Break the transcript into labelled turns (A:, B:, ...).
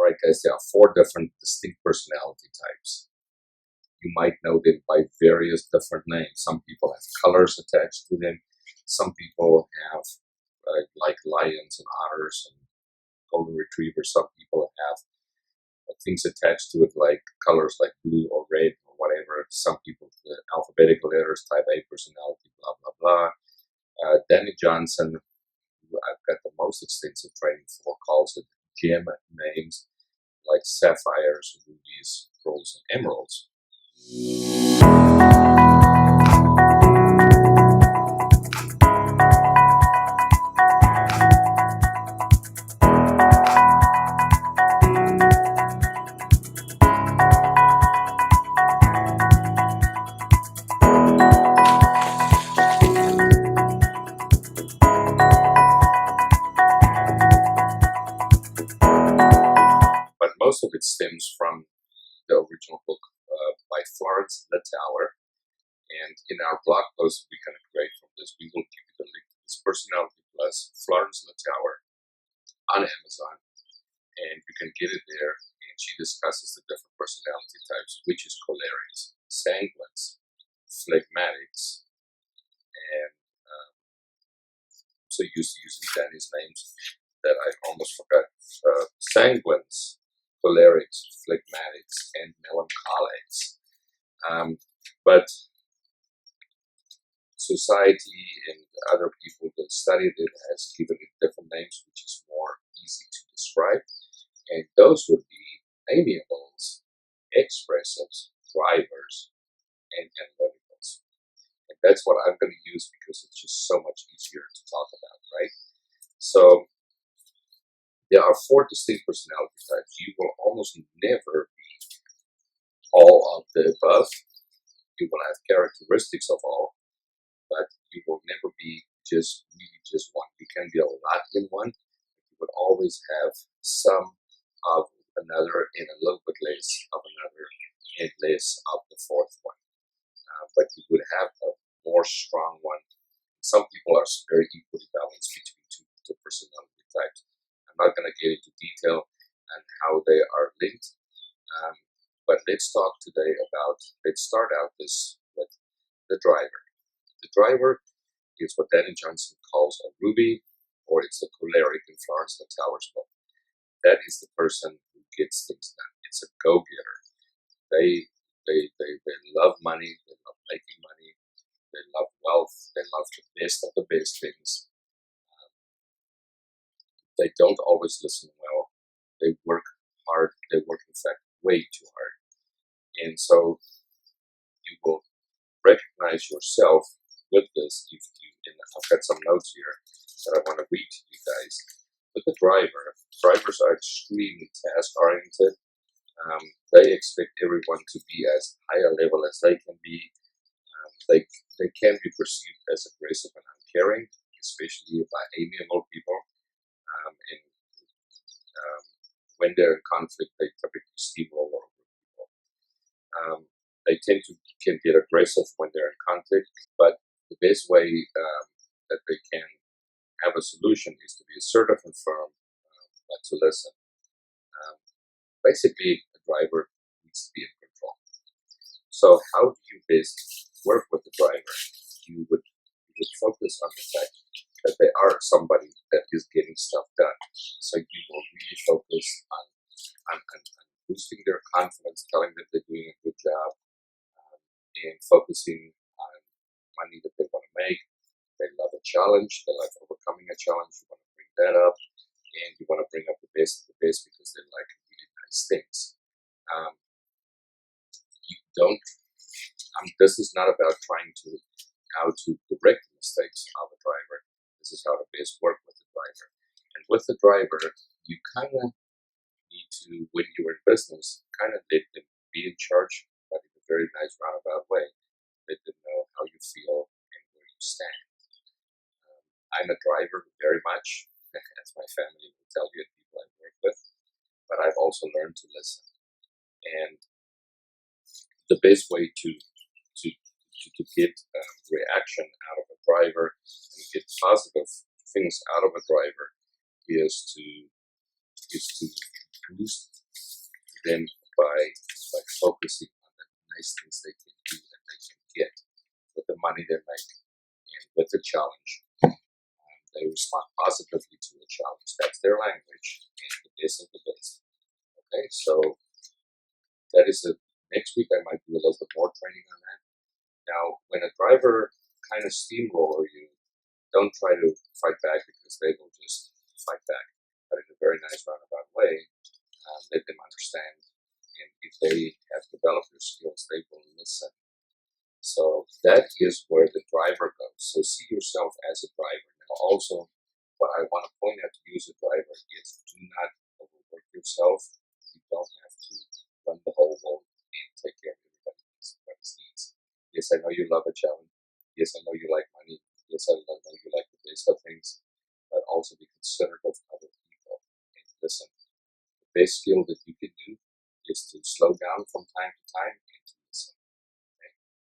A: Alright guys, there are 4 different distinct personality types. You might know them by various different names. Some people have colors attached to them. Some people have like lions and otters and golden retrievers. Some people have things attached to it like colors like blue or red or whatever. Some people, the alphabetical letters, type A personality, blah, blah, blah. Danny Johnson, who I've got the most extensive training for, calls it gem names like sapphires, rubies, pearls, and emeralds. But most of it stems from the original book by Florence, Littauer. And in our blog post we're going to create from this, we will give you the link to this Personality Plus Florence Littauer on Amazon. And you can get it there. And she discusses the different personality types, which is cholerics, sanguines, phlegmatics, and so used to using Danny's names that I almost forgot. Sanguines, cholerics, phlegmatics, and melancholics. But society and other people that studied it has given it different names, which is more easy to describe. And those would be amiables, expressives, drivers, and analyticals. And that's what I'm going to use because it's just so much easier to talk about, right? So there are 4 distinct personality types. You will almost never be all of the above. You will have characteristics of all, but you will never be just one. You can be a lot in one, but you would always have some of another and a little bit less of another and less of the 4th one. But you would have a more strong one. Some people are very equally balanced between two personality types. I'm not going to get into detail on how they are linked, but let's talk today about, let's start out this with the driver. The driver is what Danny Johnson calls a ruby, or it's a choleric in Florence Littauer's book. That is the person who gets things done. It's a go-getter. They love money, they love making money, they love wealth, they love the best of the best things. They don't always listen well. They work hard. They work, in fact, way too hard. And so you will recognize yourself with this if you, and I've got some notes here that I want to read to you guys. With the driver, drivers are extremely task-oriented. They expect everyone to be as high a level as they can be. They can be perceived as aggressive and uncaring, especially by amiable people. And when they're in conflict, they typically steamroll over people. They can get aggressive when they're in conflict, but the best way that they can have a solution is to be assertive and firm, but to listen. Basically, the driver needs to be in control. So how do you best work with the driver? You would focus on the fact that they are somebody that is getting stuff done. So you will really focus on boosting their confidence, telling them they're doing a good job, and focusing on money that they want to make. They love a challenge. They like overcoming a challenge. You want to bring that up, and you want to bring up the best of the best because they like really nice things. You don't. This is not about trying to how to correct the mistakes of a driver. This is how to best work with the driver. And with the driver, you kind of need to, when you're in business, kind of let them be in charge, but in a very nice roundabout way. Let them know how you feel and where you stand. I'm a driver very much, as my family will tell you, and people I work with, but I've also learned to listen. And the best way to get reaction out of a driver and get positive things out of a driver is to boost them by focusing on the nice things they can do and they can get with the money they make and with the challenge. They respond positively to the challenge. That's their language, and the best of the best. Okay, so that is next week I might do a little bit more training on that. Now, when a driver kind of steamroller you, don't try to fight back because they will just fight back, but in a very nice roundabout way. Let them understand, and if they have developed their skills, they will listen. So that is where the driver goes. So see yourself as a driver. Now also, what I want to point out to you as a driver is do not overwork yourself. You don't have to run the whole world and take care of everybody's needs. Yes, I know you love a challenge. Yes, I know you like money. Yes, I know you like the best of things. But also be considerate of other people and listen. The best skill that you can do is to slow down from time to time and to listen.